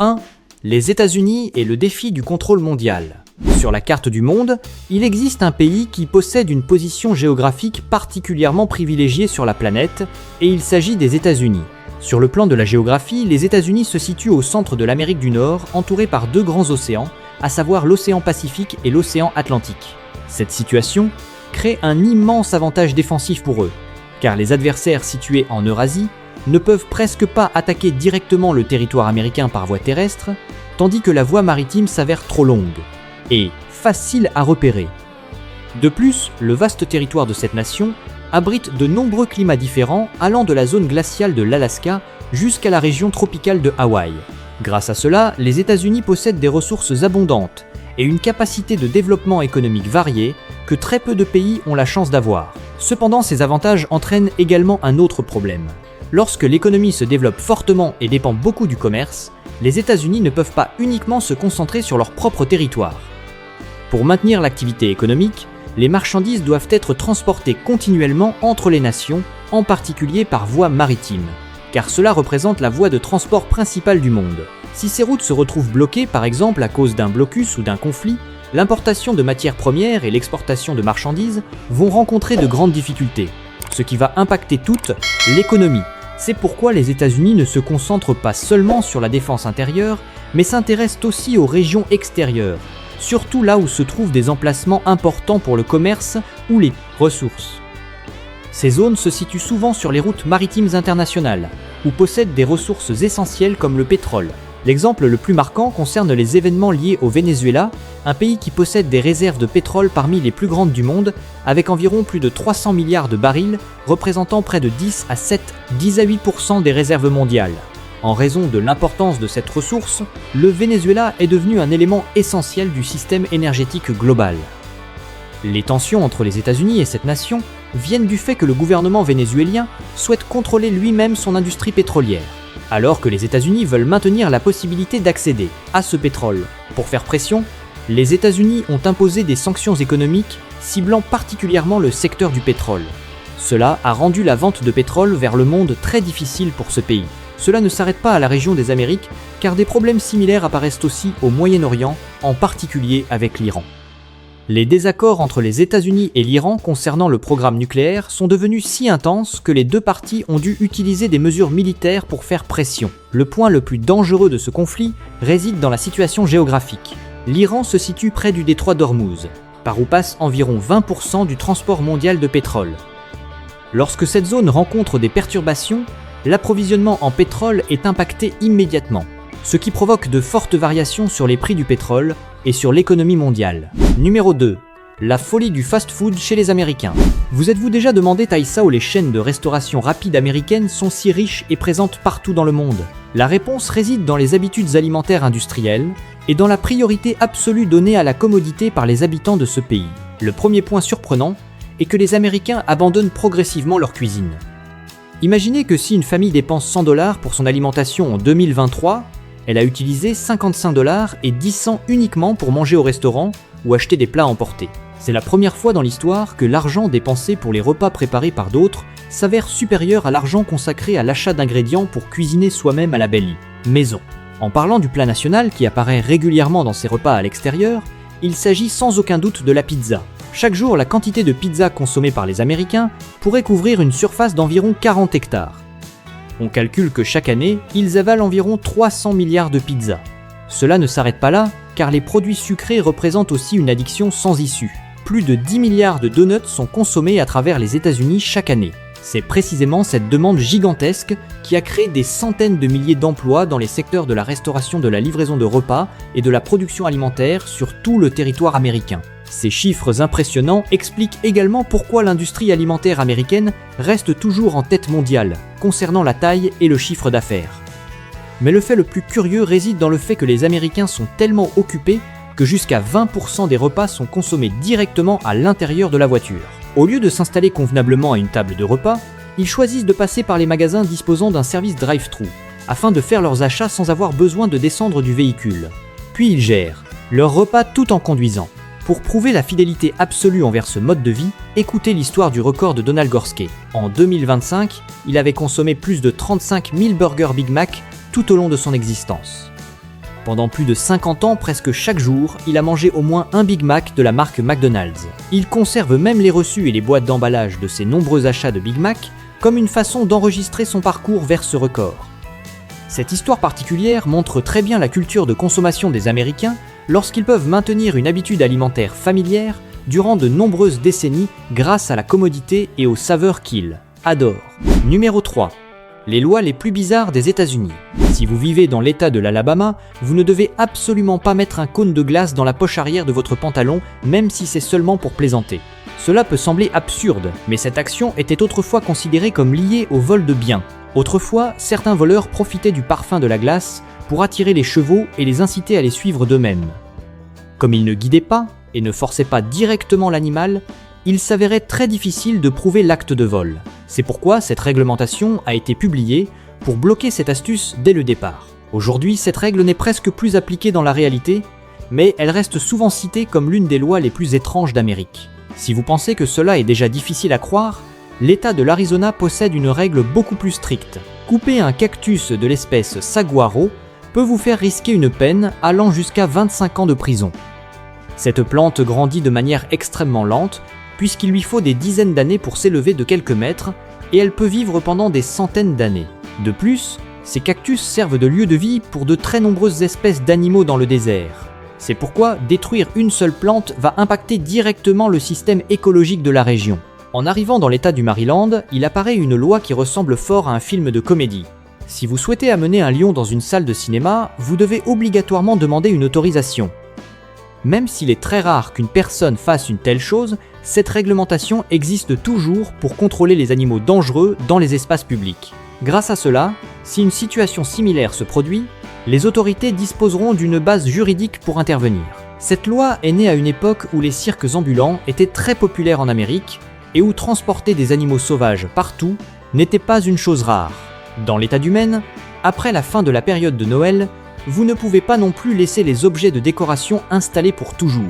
1. Les États-Unis et le défi du contrôle mondial. Sur la carte du monde, il existe un pays qui possède une position géographique particulièrement privilégiée sur la planète, et il s'agit des États-Unis. Sur le plan de la géographie, les États-Unis se situent au centre de l'Amérique du Nord, entourés par deux grands océans, à savoir l'océan Pacifique et l'océan Atlantique. Cette situation crée un immense avantage défensif pour eux, car les adversaires situés en Eurasie ne peuvent presque pas attaquer directement le territoire américain par voie terrestre, tandis que la voie maritime s'avère trop longue et facile à repérer. De plus, le vaste territoire de cette nation abrite de nombreux climats différents allant de la zone glaciale de l'Alaska jusqu'à la région tropicale de Hawaï. Grâce à cela, les États-Unis possèdent des ressources abondantes et une capacité de développement économique variée que très peu de pays ont la chance d'avoir. Cependant, ces avantages entraînent également un autre problème. Lorsque l'économie se développe fortement et dépend beaucoup du commerce, les États-Unis ne peuvent pas uniquement se concentrer sur leur propre territoire. Pour maintenir l'activité économique, les marchandises doivent être transportées continuellement entre les nations, en particulier par voie maritime, car cela représente la voie de transport principale du monde. Si ces routes se retrouvent bloquées, par exemple à cause d'un blocus ou d'un conflit, l'importation de matières premières et l'exportation de marchandises vont rencontrer de grandes difficultés, ce qui va impacter toute l'économie. C'est pourquoi les États-Unis ne se concentrent pas seulement sur la défense intérieure, mais s'intéressent aussi aux régions extérieures, surtout là où se trouvent des emplacements importants pour le commerce ou les ressources. Ces zones se situent souvent sur les routes maritimes internationales, ou possèdent des ressources essentielles comme le pétrole. L'exemple le plus marquant concerne les événements liés au Venezuela, un pays qui possède des réserves de pétrole parmi les plus grandes du monde, avec environ plus de 300 milliards de barils, représentant près de 10 à 8% des réserves mondiales. En raison de l'importance de cette ressource, le Venezuela est devenu un élément essentiel du système énergétique global. Les tensions entre les États-Unis et cette nation viennent du fait que le gouvernement vénézuélien souhaite contrôler lui-même son industrie pétrolière, alors que les États-Unis veulent maintenir la possibilité d'accéder à ce pétrole. Pour faire pression, les États-Unis ont imposé des sanctions économiques ciblant particulièrement le secteur du pétrole. Cela a rendu la vente de pétrole vers le monde très difficile pour ce pays. Cela ne s'arrête pas à la région des Amériques, car des problèmes similaires apparaissent aussi au Moyen-Orient, en particulier avec l'Iran. Les désaccords entre les États-Unis et l'Iran concernant le programme nucléaire sont devenus si intenses que les deux parties ont dû utiliser des mesures militaires pour faire pression. Le point le plus dangereux de ce conflit réside dans la situation géographique. L'Iran se situe près du détroit d'Ormuz, par où passe environ 20% du transport mondial de pétrole. Lorsque cette zone rencontre des perturbations, l'approvisionnement en pétrole est impacté immédiatement, ce qui provoque de fortes variations sur les prix du pétrole et sur l'économie mondiale. Numéro 2. La folie du fast-food chez les Américains. Vous êtes-vous déjà demandé, Taïsa, où les chaînes de restauration rapide américaines sont si riches et présentes partout dans le monde? La réponse réside dans les habitudes alimentaires industrielles et dans la priorité absolue donnée à la commodité par les habitants de ce pays. Le premier point surprenant est que les Américains abandonnent progressivement leur cuisine. Imaginez que si une famille dépense $100 pour son alimentation en 2023, elle a utilisé $55 et 10 cents uniquement pour manger au restaurant ou acheter des plats emportés. C'est la première fois dans l'histoire que l'argent dépensé pour les repas préparés par d'autres s'avère supérieur à l'argent consacré à l'achat d'ingrédients pour cuisiner soi-même à la belle maison. En parlant du plat national qui apparaît régulièrement dans ces repas à l'extérieur, il s'agit sans aucun doute de la pizza. Chaque jour, la quantité de pizza consommée par les Américains pourrait couvrir une surface d'environ 40 hectares. On calcule que chaque année, ils avalent environ 300 milliards de pizzas. Cela ne s'arrête pas là, car les produits sucrés représentent aussi une addiction sans issue. Plus de 10 milliards de donuts sont consommés à travers les États-Unis chaque année. C'est précisément cette demande gigantesque qui a créé des centaines de milliers d'emplois dans les secteurs de la restauration, de la livraison de repas et de la production alimentaire sur tout le territoire américain. Ces chiffres impressionnants expliquent également pourquoi l'industrie alimentaire américaine reste toujours en tête mondiale, concernant la taille et le chiffre d'affaires. Mais le fait le plus curieux réside dans le fait que les Américains sont tellement occupés que jusqu'à 20% des repas sont consommés directement à l'intérieur de la voiture. Au lieu de s'installer convenablement à une table de repas, ils choisissent de passer par les magasins disposant d'un service drive-thru, afin de faire leurs achats sans avoir besoin de descendre du véhicule. Puis ils gèrent leurs repas tout en conduisant. Pour prouver la fidélité absolue envers ce mode de vie, écoutez l'histoire du record de Donald Gorske. En 2025, il avait consommé plus de 35 000 burgers Big Mac tout au long de son existence. Pendant plus de 50 ans, presque chaque jour, il a mangé au moins un Big Mac de la marque McDonald's. Il conserve même les reçus et les boîtes d'emballage de ses nombreux achats de Big Mac comme une façon d'enregistrer son parcours vers ce record. Cette histoire particulière montre très bien la culture de consommation des Américains lorsqu'ils peuvent maintenir une habitude alimentaire familière durant de nombreuses décennies grâce à la commodité et aux saveurs qu'ils adorent. Numéro 3. Les lois les plus bizarres des États-Unis. Si vous vivez dans l'état de l'Alabama, vous ne devez absolument pas mettre un cône de glace dans la poche arrière de votre pantalon, même si c'est seulement pour plaisanter. Cela peut sembler absurde, mais cette action était autrefois considérée comme liée au vol de biens. Autrefois, certains voleurs profitaient du parfum de la glace pour attirer les chevaux et les inciter à les suivre d'eux-mêmes. Comme ils ne guidaient pas et ne forçaient pas directement l'animal, il s'avérait très difficile de prouver l'acte de vol. C'est pourquoi cette réglementation a été publiée pour bloquer cette astuce dès le départ. Aujourd'hui, cette règle n'est presque plus appliquée dans la réalité, mais elle reste souvent citée comme l'une des lois les plus étranges d'Amérique. Si vous pensez que cela est déjà difficile à croire, l'État de l'Arizona possède une règle beaucoup plus stricte. Couper un cactus de l'espèce saguaro peut vous faire risquer une peine allant jusqu'à 25 ans de prison. Cette plante grandit de manière extrêmement lente, puisqu'il lui faut des dizaines d'années pour s'élever de quelques mètres, et elle peut vivre pendant des centaines d'années. De plus, ces cactus servent de lieu de vie pour de très nombreuses espèces d'animaux dans le désert. C'est pourquoi détruire une seule plante va impacter directement le système écologique de la région. En arrivant dans l'état du Maryland, il apparaît une loi qui ressemble fort à un film de comédie. Si vous souhaitez amener un lion dans une salle de cinéma, vous devez obligatoirement demander une autorisation. Même s'il est très rare qu'une personne fasse une telle chose, cette réglementation existe toujours pour contrôler les animaux dangereux dans les espaces publics. Grâce à cela, si une situation similaire se produit, les autorités disposeront d'une base juridique pour intervenir. Cette loi est née à une époque où les cirques ambulants étaient très populaires en Amérique et où transporter des animaux sauvages partout n'était pas une chose rare. Dans l'état du Maine, après la fin de la période de Noël, vous ne pouvez pas non plus laisser les objets de décoration installés pour toujours.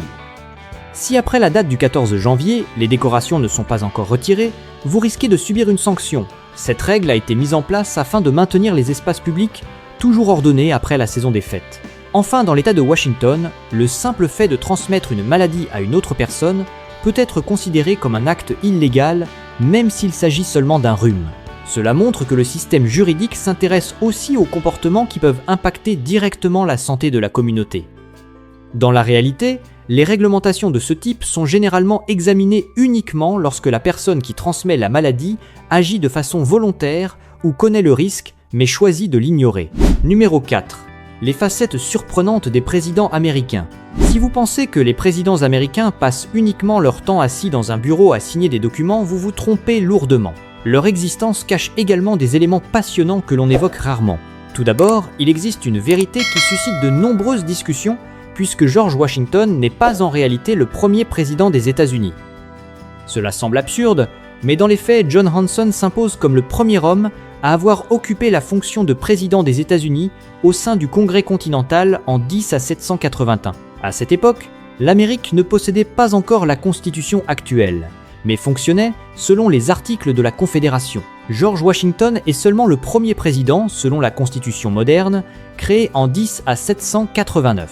Si après la date du 14 janvier, les décorations ne sont pas encore retirées, vous risquez de subir une sanction. Cette règle a été mise en place afin de maintenir les espaces publics toujours ordonnés après la saison des fêtes. Enfin, dans l'État de Washington, le simple fait de transmettre une maladie à une autre personne peut être considéré comme un acte illégal, même s'il s'agit seulement d'un rhume. Cela montre que le système juridique s'intéresse aussi aux comportements qui peuvent impacter directement la santé de la communauté. Dans la réalité, les réglementations de ce type sont généralement examinées uniquement lorsque la personne qui transmet la maladie agit de façon volontaire ou connaît le risque mais choisit de l'ignorer. Numéro 4. Les facettes surprenantes des présidents américains. Si vous pensez que les présidents américains passent uniquement leur temps assis dans un bureau à signer des documents, vous vous trompez lourdement. Leur existence cache également des éléments passionnants que l'on évoque rarement. Tout d'abord, il existe une vérité qui suscite de nombreuses discussions, puisque George Washington n'est pas en réalité le premier président des États-Unis. Cela semble absurde, mais dans les faits, John Hanson s'impose comme le premier homme à avoir occupé la fonction de président des États-Unis au sein du Congrès continental en 10 à 781. À cette époque, l'Amérique ne possédait pas encore la constitution actuelle, mais fonctionnait selon les articles de la Confédération. George Washington est seulement le premier président, selon la constitution moderne, créée en 10 à 789.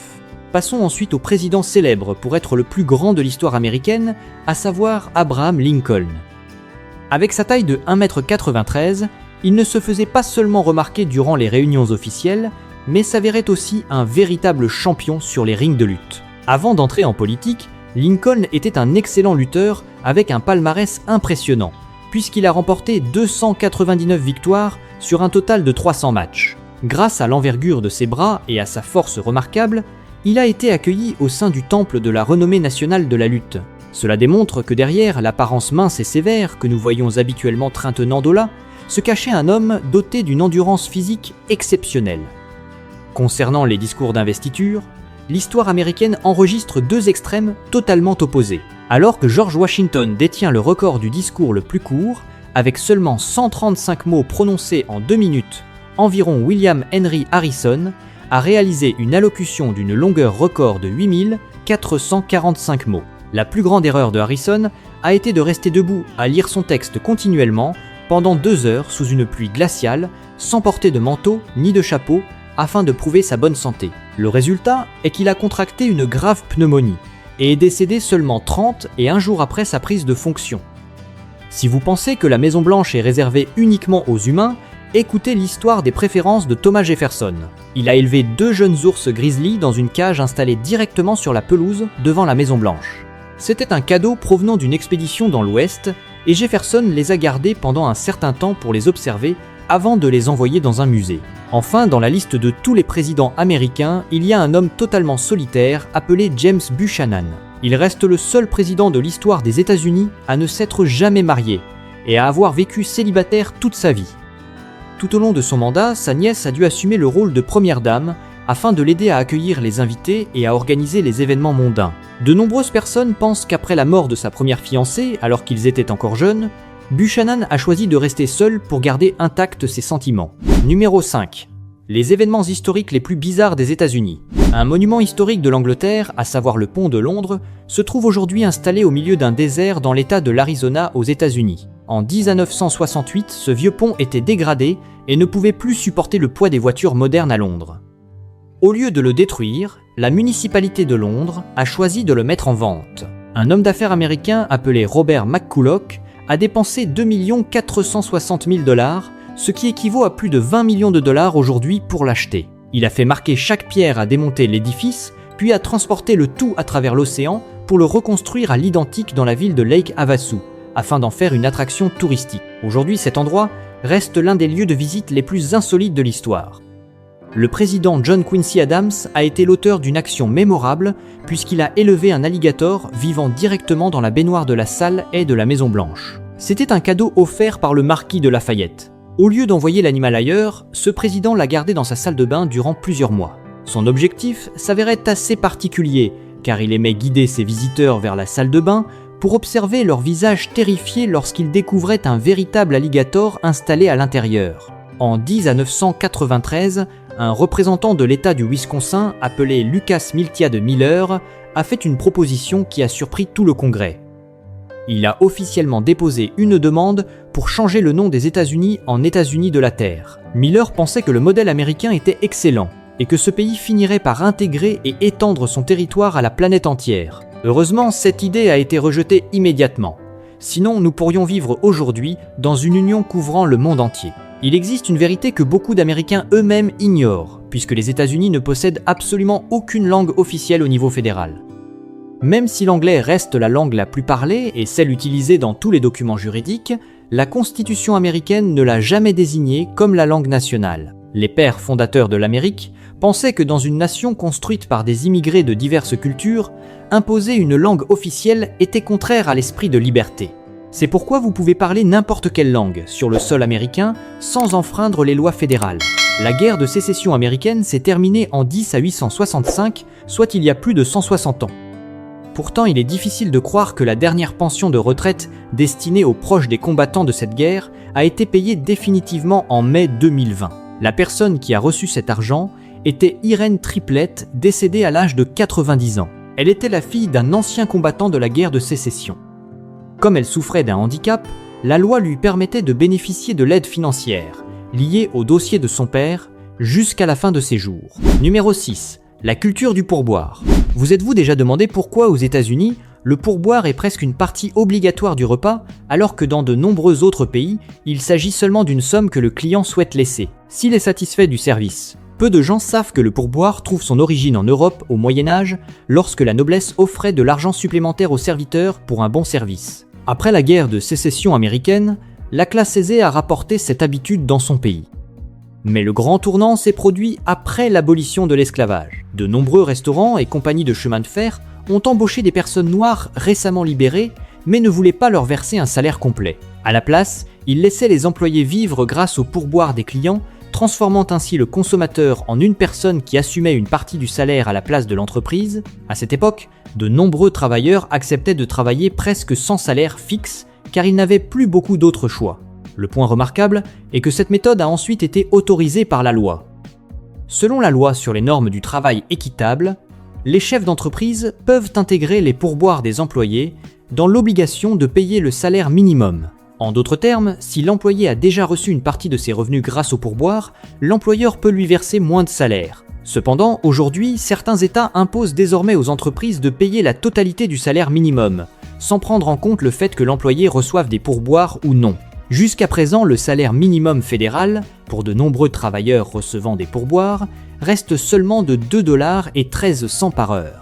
Passons ensuite au président célèbre pour être le plus grand de l'histoire américaine, à savoir Abraham Lincoln. Avec sa taille de 1,93 m, il ne se faisait pas seulement remarquer durant les réunions officielles, mais s'avérait aussi un véritable champion sur les rings de lutte. Avant d'entrer en politique, Lincoln était un excellent lutteur avec un palmarès impressionnant, puisqu'il a remporté 299 victoires sur un total de 300 matchs. Grâce à l'envergure de ses bras et à sa force remarquable, il a été accueilli au sein du temple de la renommée nationale de la lutte. Cela démontre que derrière l'apparence mince et sévère que nous voyons habituellement Trenton Nandola, se cachait un homme doté d'une endurance physique exceptionnelle. Concernant les discours d'investiture, l'histoire américaine enregistre deux extrêmes totalement opposés. Alors que George Washington détient le record du discours le plus court, avec seulement 135 mots prononcés en 2 minutes, environ William Henry Harrison a réalisé une allocution d'une longueur record de 8445 mots. La plus grande erreur de Harrison a été de rester debout à lire son texte continuellement pendant 2 heures sous une pluie glaciale, sans porter de manteau ni de chapeau, afin de prouver sa bonne santé. Le résultat est qu'il a contracté une grave pneumonie et est décédé seulement 30 et 1 jour après sa prise de fonction. Si vous pensez que la Maison Blanche est réservée uniquement aux humains, écoutez l'histoire des préférences de Thomas Jefferson. Il a élevé 2 jeunes ours grizzly dans une cage installée directement sur la pelouse devant la Maison Blanche. C'était un cadeau provenant d'une expédition dans l'Ouest et Jefferson les a gardés pendant un certain temps pour les observer avant de les envoyer dans un musée. Enfin, dans la liste de tous les présidents américains, il y a un homme totalement solitaire appelé James Buchanan. Il reste le seul président de l'histoire des États-Unis à ne s'être jamais marié et à avoir vécu célibataire toute sa vie. Tout au long de son mandat, sa nièce a dû assumer le rôle de première dame afin de l'aider à accueillir les invités et à organiser les événements mondains. De nombreuses personnes pensent qu'après la mort de sa première fiancée, alors qu'ils étaient encore jeunes, Buchanan a choisi de rester seul pour garder intacts ses sentiments. Numéro 5. Les événements historiques les plus bizarres des États-Unis. Un monument historique de l'Angleterre, à savoir le pont de Londres, se trouve aujourd'hui installé au milieu d'un désert dans l'État de l'Arizona aux États-Unis. En 1968, ce vieux pont était dégradé et ne pouvait plus supporter le poids des voitures modernes à Londres. Au lieu de le détruire, la municipalité de Londres a choisi de le mettre en vente. Un homme d'affaires américain appelé Robert McCulloch a dépensé 2 460 000 $, ce qui équivaut à plus de 20 millions de dollars aujourd'hui pour l'acheter. Il a fait marquer chaque pierre à démonter l'édifice, puis a transporté le tout à travers l'océan pour le reconstruire à l'identique dans la ville de Lake Havasu, afin d'en faire une attraction touristique. Aujourd'hui, cet endroit reste l'un des lieux de visite les plus insolites de l'histoire. Le président John Quincy Adams a été l'auteur d'une action mémorable puisqu'il a élevé un alligator vivant directement dans la baignoire de la salle et de la Maison Blanche. C'était un cadeau offert par le marquis de Lafayette. Au lieu d'envoyer l'animal ailleurs, ce président l'a gardé dans sa salle de bain durant plusieurs mois. Son objectif s'avérait assez particulier car il aimait guider ses visiteurs vers la salle de bain pour observer leur visage terrifié lorsqu'ils découvraient un véritable alligator installé à l'intérieur. En 1993, un représentant de l'État du Wisconsin, appelé Lucas Miltiade Miller, a fait une proposition qui a surpris tout le Congrès. Il a officiellement déposé une demande pour changer le nom des États-Unis en États-Unis de la Terre. Miller pensait que le modèle américain était excellent et que ce pays finirait par intégrer et étendre son territoire à la planète entière. Heureusement, cette idée a été rejetée immédiatement. Sinon, nous pourrions vivre aujourd'hui dans une union couvrant le monde entier. Il existe une vérité que beaucoup d'Américains eux-mêmes ignorent, puisque les États-Unis ne possèdent absolument aucune langue officielle au niveau fédéral. Même si l'anglais reste la langue la plus parlée et celle utilisée dans tous les documents juridiques, la Constitution américaine ne l'a jamais désignée comme la langue nationale. Les pères fondateurs de l'Amérique pensaient que dans une nation construite par des immigrés de diverses cultures, imposer une langue officielle était contraire à l'esprit de liberté. C'est pourquoi vous pouvez parler n'importe quelle langue sur le sol américain sans enfreindre les lois fédérales. La guerre de sécession américaine s'est terminée en 10 à 865, soit il y a plus de 160 ans. Pourtant, il est difficile de croire que la dernière pension de retraite destinée aux proches des combattants de cette guerre a été payée définitivement en mai 2020. La personne qui a reçu cet argent était Irène Triplett, décédée à l'âge de 90 ans. Elle était la fille d'un ancien combattant de la guerre de sécession. Comme elle souffrait d'un handicap, la loi lui permettait de bénéficier de l'aide financière, liée au dossier de son père, jusqu'à la fin de ses jours. Numéro 6. La culture du pourboire. Vous êtes-vous déjà demandé pourquoi aux États-Unis, le pourboire est presque une partie obligatoire du repas, alors que dans de nombreux autres pays, il s'agit seulement d'une somme que le client souhaite laisser, s'il est satisfait du service. Peu de gens savent que le pourboire trouve son origine en Europe au Moyen-Âge, lorsque la noblesse offrait de l'argent supplémentaire aux serviteurs pour un bon service. Après la guerre de sécession américaine, la classe aisée a rapporté cette habitude dans son pays. Mais le grand tournant s'est produit après l'abolition de l'esclavage. De nombreux restaurants et compagnies de chemin de fer ont embauché des personnes noires récemment libérées, mais ne voulaient pas leur verser un salaire complet. À la place, ils laissaient les employés vivre grâce au pourboire des clients, transformant ainsi le consommateur en une personne qui assumait une partie du salaire à la place de l'entreprise. À cette époque, de nombreux travailleurs acceptaient de travailler presque sans salaire fixe, car ils n'avaient plus beaucoup d'autres choix. Le point remarquable est que cette méthode a ensuite été autorisée par la loi. Selon la loi sur les normes du travail équitable, les chefs d'entreprise peuvent intégrer les pourboires des employés dans l'obligation de payer le salaire minimum. En d'autres termes, si l'employé a déjà reçu une partie de ses revenus grâce au pourboire, l'employeur peut lui verser moins de salaire. Cependant, aujourd'hui, certains États imposent désormais aux entreprises de payer la totalité du salaire minimum, sans prendre en compte le fait que l'employé reçoive des pourboires ou non. Jusqu'à présent, le salaire minimum fédéral, pour de nombreux travailleurs recevant des pourboires, reste seulement de 2,13 $ par heure.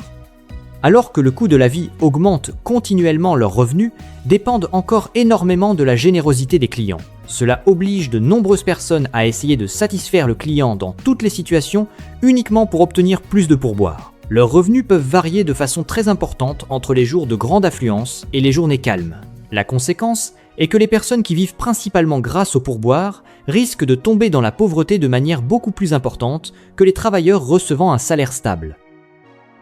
Alors que le coût de la vie augmente continuellement, leurs revenus dépendent encore énormément de la générosité des clients. Cela oblige de nombreuses personnes à essayer de satisfaire le client dans toutes les situations uniquement pour obtenir plus de pourboires. Leurs revenus peuvent varier de façon très importante entre les jours de grande affluence et les journées calmes. La conséquence est que les personnes qui vivent principalement grâce aux pourboires risquent de tomber dans la pauvreté de manière beaucoup plus importante que les travailleurs recevant un salaire stable.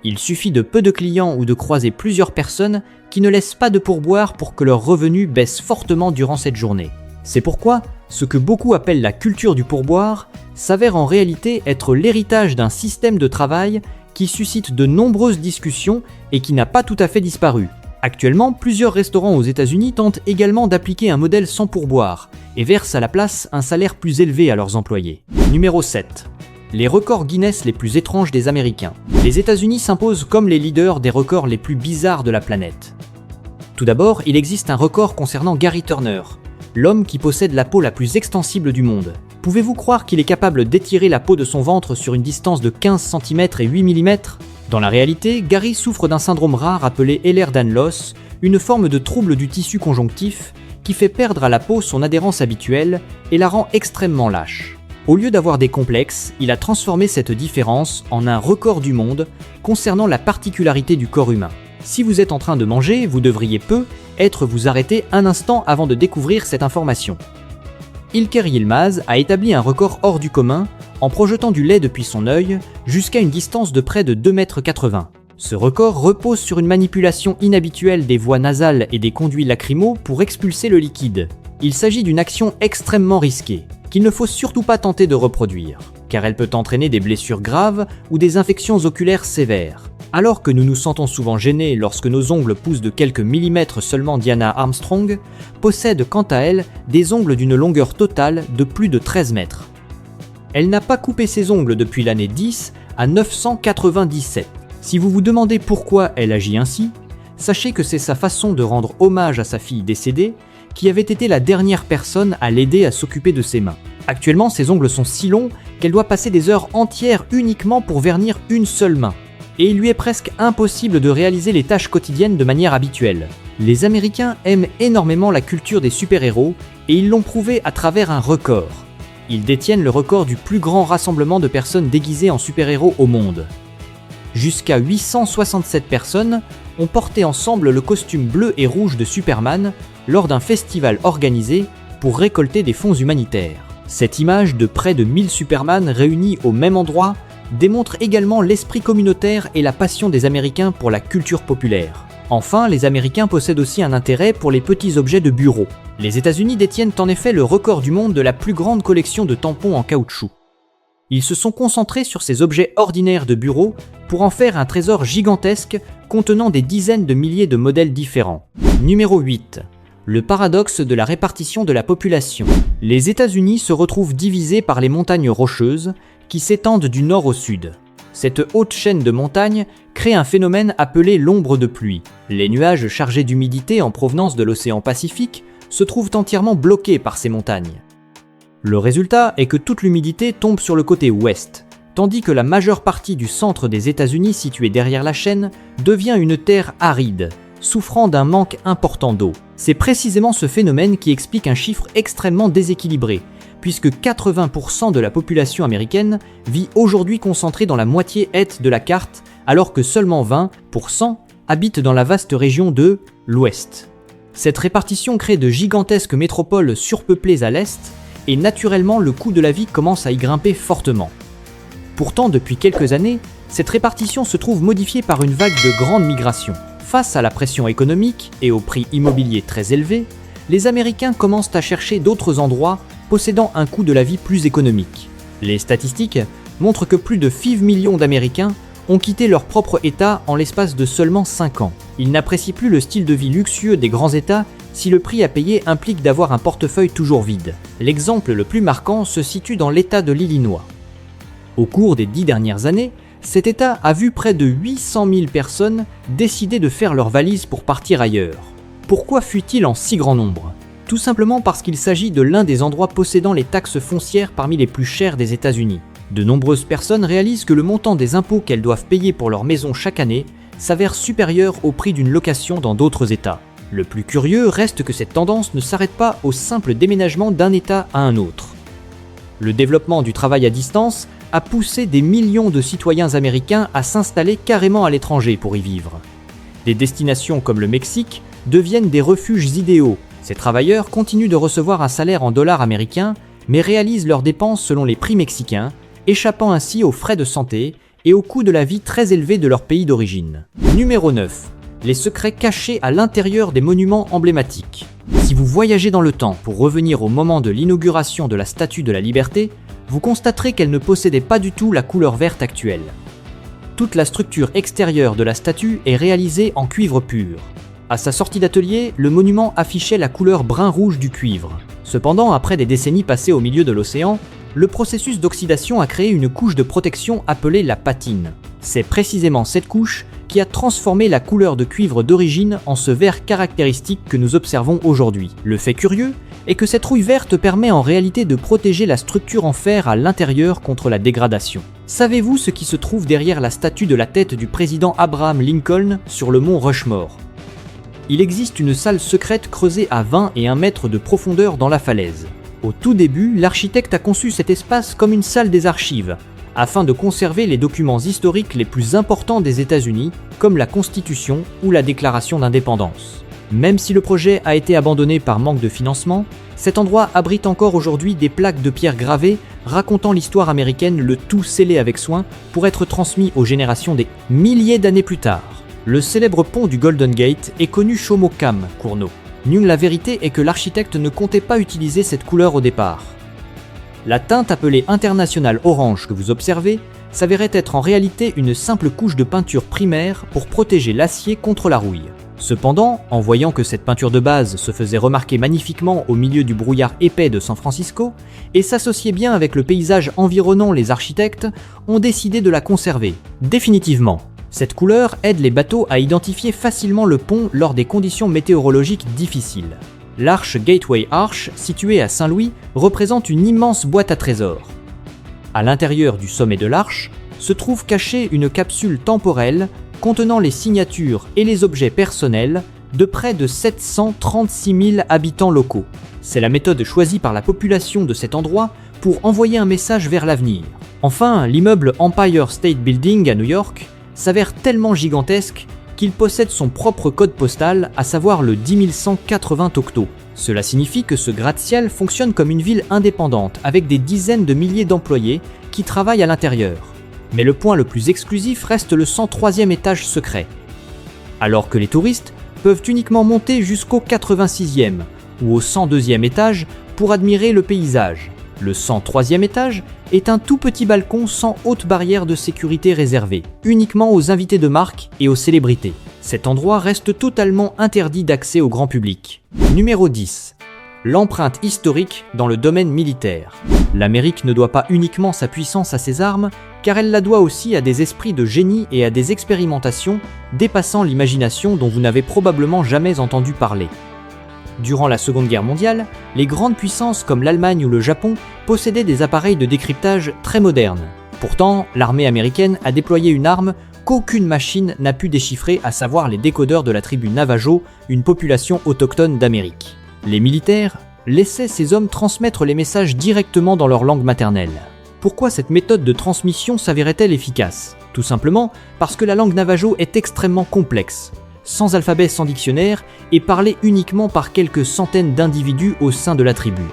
Il suffit de peu de clients ou de croiser plusieurs personnes qui ne laissent pas de pourboire pour que leurs revenus baissent fortement durant cette journée. C'est pourquoi ce que beaucoup appellent la culture du pourboire s'avère en réalité être l'héritage d'un système de travail qui suscite de nombreuses discussions et qui n'a pas tout à fait disparu. Actuellement, plusieurs restaurants aux États-Unis tentent également d'appliquer un modèle sans pourboire et versent à la place un salaire plus élevé à leurs employés. Numéro 7. Les records Guinness les plus étranges des Américains. Les États-Unis s'imposent comme les leaders des records les plus bizarres de la planète. Tout d'abord, il existe un record concernant Gary Turner, l'homme qui possède la peau la plus extensible du monde. Pouvez-vous croire qu'il est capable d'étirer la peau de son ventre sur une distance de 15 cm et 8 mm ? Dans la réalité, Gary souffre d'un syndrome rare appelé Ehlers-Danlos, une forme de trouble du tissu conjonctif qui fait perdre à la peau son adhérence habituelle et la rend extrêmement lâche. Au lieu d'avoir des complexes, il a transformé cette différence en un record du monde concernant la particularité du corps humain. Si vous êtes en train de manger, vous devriez vous arrêter un instant avant de découvrir cette information. Ilker Yilmaz a établi un record hors du commun en projetant du lait depuis son œil jusqu'à une distance de près de 2,80 m. Ce record repose sur une manipulation inhabituelle des voies nasales et des conduits lacrymaux pour expulser le liquide. Il s'agit d'une action extrêmement risquée, qu'il ne faut surtout pas tenter de reproduire, car elle peut entraîner des blessures graves ou des infections oculaires sévères. Alors que nous nous sentons souvent gênés lorsque nos ongles poussent de quelques millimètres seulement, Diana Armstrong possède quant à elle des ongles d'une longueur totale de plus de 13 mètres. Elle n'a pas coupé ses ongles depuis l'année 10 à 997. Si vous vous demandez pourquoi elle agit ainsi, sachez que c'est sa façon de rendre hommage à sa fille décédée, qui avait été la dernière personne à l'aider à s'occuper de ses mains. Actuellement, ses ongles sont si longs qu'elle doit passer des heures entières uniquement pour vernir une seule main. Et il lui est presque impossible de réaliser les tâches quotidiennes de manière habituelle. Les Américains aiment énormément la culture des super-héros et ils l'ont prouvé à travers un record. Ils détiennent le record du plus grand rassemblement de personnes déguisées en super-héros au monde. Jusqu'à 867 personnes ont porté ensemble le costume bleu et rouge de Superman lors d'un festival organisé pour récolter des fonds humanitaires. Cette image de près de 1000 Superman réunis au même endroit démontre également l'esprit communautaire et la passion des Américains pour la culture populaire. Enfin, les Américains possèdent aussi un intérêt pour les petits objets de bureau. Les États-Unis détiennent en effet le record du monde de la plus grande collection de tampons en caoutchouc. Ils se sont concentrés sur ces objets ordinaires de bureau pour en faire un trésor gigantesque contenant des dizaines de milliers de modèles différents. Numéro 8. Le paradoxe de la répartition de la population. Les États-Unis se retrouvent divisés par les montagnes rocheuses qui s'étendent du nord au sud. Cette haute chaîne de montagnes crée un phénomène appelé l'ombre de pluie. Les nuages chargés d'humidité en provenance de l'océan Pacifique se trouvent entièrement bloqués par ces montagnes. Le résultat est que toute l'humidité tombe sur le côté ouest, tandis que la majeure partie du centre des États-Unis située derrière la chaîne devient une terre aride, souffrant d'un manque important d'eau. C'est précisément ce phénomène qui explique un chiffre extrêmement déséquilibré, puisque 80% de la population américaine vit aujourd'hui concentrée dans la moitié est de la carte, alors que seulement 20% habitent dans la vaste région de l'Ouest. Cette répartition crée de gigantesques métropoles surpeuplées à l'Est, et naturellement le coût de la vie commence à y grimper fortement. Pourtant, depuis quelques années, cette répartition se trouve modifiée par une vague de grandes migrations. Face à la pression économique et aux prix immobiliers très élevés, les Américains commencent à chercher d'autres endroits possédant un coût de la vie plus économique. Les statistiques montrent que plus de 6 millions d'Américains ont quitté leur propre État en l'espace de seulement 5 ans. Ils n'apprécient plus le style de vie luxueux des grands États si le prix à payer implique d'avoir un portefeuille toujours vide. L'exemple le plus marquant se situe dans l'État de l'Illinois. Au cours des 10 dernières années, cet État a vu près de 800 000 personnes décider de faire leurs valises pour partir ailleurs. Pourquoi fut-il en si grand nombre ? Tout simplement parce qu'il s'agit de l'un des endroits possédant les taxes foncières parmi les plus chères des États-Unis. De nombreuses personnes réalisent que le montant des impôts qu'elles doivent payer pour leur maison chaque année s'avère supérieur au prix d'une location dans d'autres États. Le plus curieux reste que cette tendance ne s'arrête pas au simple déménagement d'un État à un autre. Le développement du travail à distance a poussé des millions de citoyens américains à s'installer carrément à l'étranger pour y vivre. Des destinations comme le Mexique deviennent des refuges idéaux. Ces travailleurs continuent de recevoir un salaire en dollars américains, mais réalisent leurs dépenses selon les prix mexicains, échappant ainsi aux frais de santé et au coût de la vie très élevé de leur pays d'origine. Numéro 9. Les secrets cachés à l'intérieur des monuments emblématiques. Si vous voyagez dans le temps pour revenir au moment de l'inauguration de la Statue de la Liberté, vous constaterez qu'elle ne possédait pas du tout la couleur verte actuelle. Toute la structure extérieure de la statue est réalisée en cuivre pur. À sa sortie d'atelier, le monument affichait la couleur brun-rouge du cuivre. Cependant, après des décennies passées au milieu de l'océan, le processus d'oxydation a créé une couche de protection appelée la patine. C'est précisément cette couche qui a transformé la couleur de cuivre d'origine en ce vert caractéristique que nous observons aujourd'hui. Le fait curieux est que cette rouille verte permet en réalité de protéger la structure en fer à l'intérieur contre la dégradation. Savez-vous ce qui se trouve derrière la statue de la tête du président Abraham Lincoln sur le mont Rushmore ? Il existe une salle secrète creusée à 20 et 1 mètre de profondeur dans la falaise. Au tout début, l'architecte a conçu cet espace comme une salle des archives, afin de conserver les documents historiques les plus importants des États-Unis, comme la Constitution ou la Déclaration d'indépendance. Même si le projet a été abandonné par manque de financement, cet endroit abrite encore aujourd'hui des plaques de pierre gravées racontant l'histoire américaine, le tout scellé avec soin pour être transmis aux générations des milliers d'années plus tard. Le célèbre pont du Golden Gate est connu Chomokam, Cournot. Nulle la vérité est que l'architecte ne comptait pas utiliser cette couleur au départ. La teinte appelée International Orange que vous observez s'avérait être en réalité une simple couche de peinture primaire pour protéger l'acier contre la rouille. Cependant, en voyant que cette peinture de base se faisait remarquer magnifiquement au milieu du brouillard épais de San Francisco et s'associait bien avec le paysage environnant, les architectes ont décidé de la conserver, définitivement. Cette couleur aide les bateaux à identifier facilement le pont lors des conditions météorologiques difficiles. L'arche Gateway Arch, située à Saint-Louis, représente une immense boîte à trésors. À l'intérieur du sommet de l'arche se trouve cachée une capsule temporelle contenant les signatures et les objets personnels de près de 736 000 habitants locaux. C'est la méthode choisie par la population de cet endroit pour envoyer un message vers l'avenir. Enfin, l'immeuble Empire State Building à New York s'avère tellement gigantesque qu'il possède son propre code postal, à savoir le 10180 Tocto. Cela signifie que ce gratte-ciel fonctionne comme une ville indépendante, avec des dizaines de milliers d'employés qui travaillent à l'intérieur. Mais le point le plus exclusif reste le 103e étage secret. Alors que les touristes peuvent uniquement monter jusqu'au 86e ou au 102e étage pour admirer le paysage. Le 103e étage est un tout petit balcon sans haute barrière de sécurité réservée, uniquement aux invités de marque et aux célébrités. Cet endroit reste totalement interdit d'accès au grand public. Numéro 10. L'empreinte historique dans le domaine militaire. L'Amérique ne doit pas uniquement sa puissance à ses armes, car elle la doit aussi à des esprits de génie et à des expérimentations dépassant l'imagination dont vous n'avez probablement jamais entendu parler. Durant la Seconde Guerre mondiale, les grandes puissances comme l'Allemagne ou le Japon possédaient des appareils de décryptage très modernes. Pourtant, l'armée américaine a déployé une arme qu'aucune machine n'a pu déchiffrer, à savoir les décodeurs de la tribu Navajo, une population autochtone d'Amérique. Les militaires laissaient ces hommes transmettre les messages directement dans leur langue maternelle. Pourquoi cette méthode de transmission s'avérait-elle efficace ? Tout simplement parce que la langue Navajo est extrêmement complexe, sans alphabet, sans dictionnaire, et parlée uniquement par quelques centaines d'individus au sein de la tribu.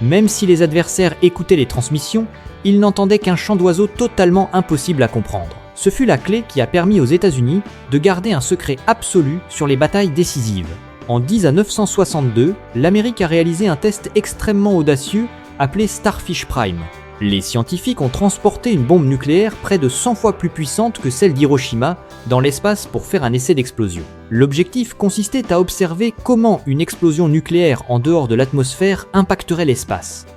Même si les adversaires écoutaient les transmissions, ils n'entendaient qu'un chant d'oiseaux totalement impossible à comprendre. Ce fut la clé qui a permis aux États-Unis de garder un secret absolu sur les batailles décisives. En 10 à 962, l'Amérique a réalisé un test extrêmement audacieux appelé Starfish Prime. Les scientifiques ont transporté une bombe nucléaire près de 100 fois plus puissante que celle d'Hiroshima dans l'espace pour faire un essai d'explosion. L'objectif consistait à observer comment une explosion nucléaire en dehors de l'atmosphère impacterait l'espace.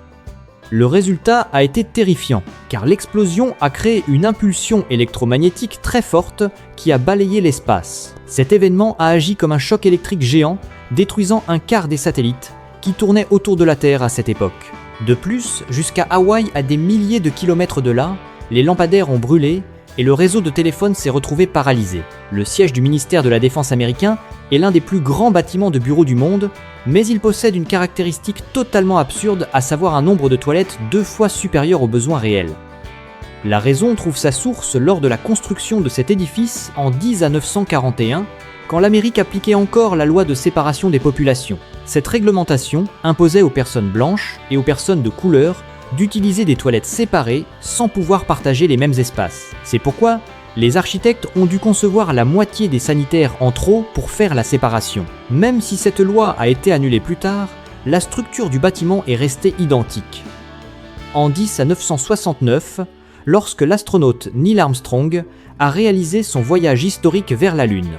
Le résultat a été terrifiant, car l'explosion a créé une impulsion électromagnétique très forte qui a balayé l'espace. Cet événement a agi comme un choc électrique géant, détruisant un quart des satellites qui tournaient autour de la Terre à cette époque. De plus, jusqu'à Hawaï, à des milliers de kilomètres de là, les lampadaires ont brûlé et le réseau de téléphone s'est retrouvé paralysé. Le siège du ministère de la Défense américain est l'un des plus grands bâtiments de bureaux du monde, mais il possède une caractéristique totalement absurde, à savoir un nombre de toilettes 2 fois supérieur aux besoins réels. La raison trouve sa source lors de la construction de cet édifice en 10 à 941, quand l'Amérique appliquait encore la loi de séparation des populations. Cette réglementation imposait aux personnes blanches et aux personnes de couleur d'utiliser des toilettes séparées sans pouvoir partager les mêmes espaces. C'est pourquoi les architectes ont dû concevoir la moitié des sanitaires en trop pour faire la séparation. Même si cette loi a été annulée plus tard, la structure du bâtiment est restée identique. En 10 à 969, lorsque l'astronaute Neil Armstrong a réalisé son voyage historique vers la Lune,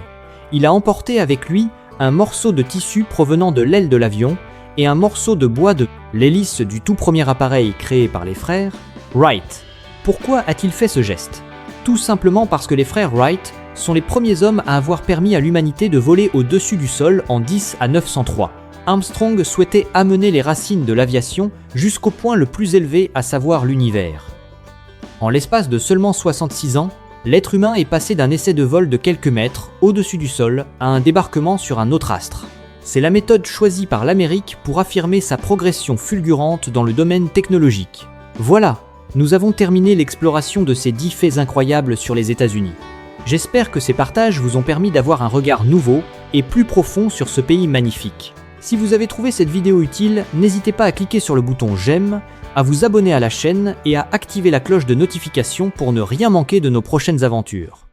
il a emporté avec lui un morceau de tissu provenant de l'aile de l'avion et un morceau de bois de l'hélice du tout premier appareil créé par les frères Wright. Pourquoi a-t-il fait ce geste ? Tout simplement parce que les frères Wright sont les premiers hommes à avoir permis à l'humanité de voler au-dessus du sol en 10 à 903. Armstrong souhaitait amener les racines de l'aviation jusqu'au point le plus élevé, à savoir l'univers. En l'espace de seulement 66 ans, l'être humain est passé d'un essai de vol de quelques mètres au-dessus du sol à un débarquement sur un autre astre. C'est la méthode choisie par l'Amérique pour affirmer sa progression fulgurante dans le domaine technologique. Voilà, nous avons terminé l'exploration de ces 10 faits incroyables sur les États-Unis. J'espère que ces partages vous ont permis d'avoir un regard nouveau et plus profond sur ce pays magnifique. Si vous avez trouvé cette vidéo utile, n'hésitez pas à cliquer sur le bouton j'aime, à vous abonner à la chaîne et à activer la cloche de notification pour ne rien manquer de nos prochaines aventures.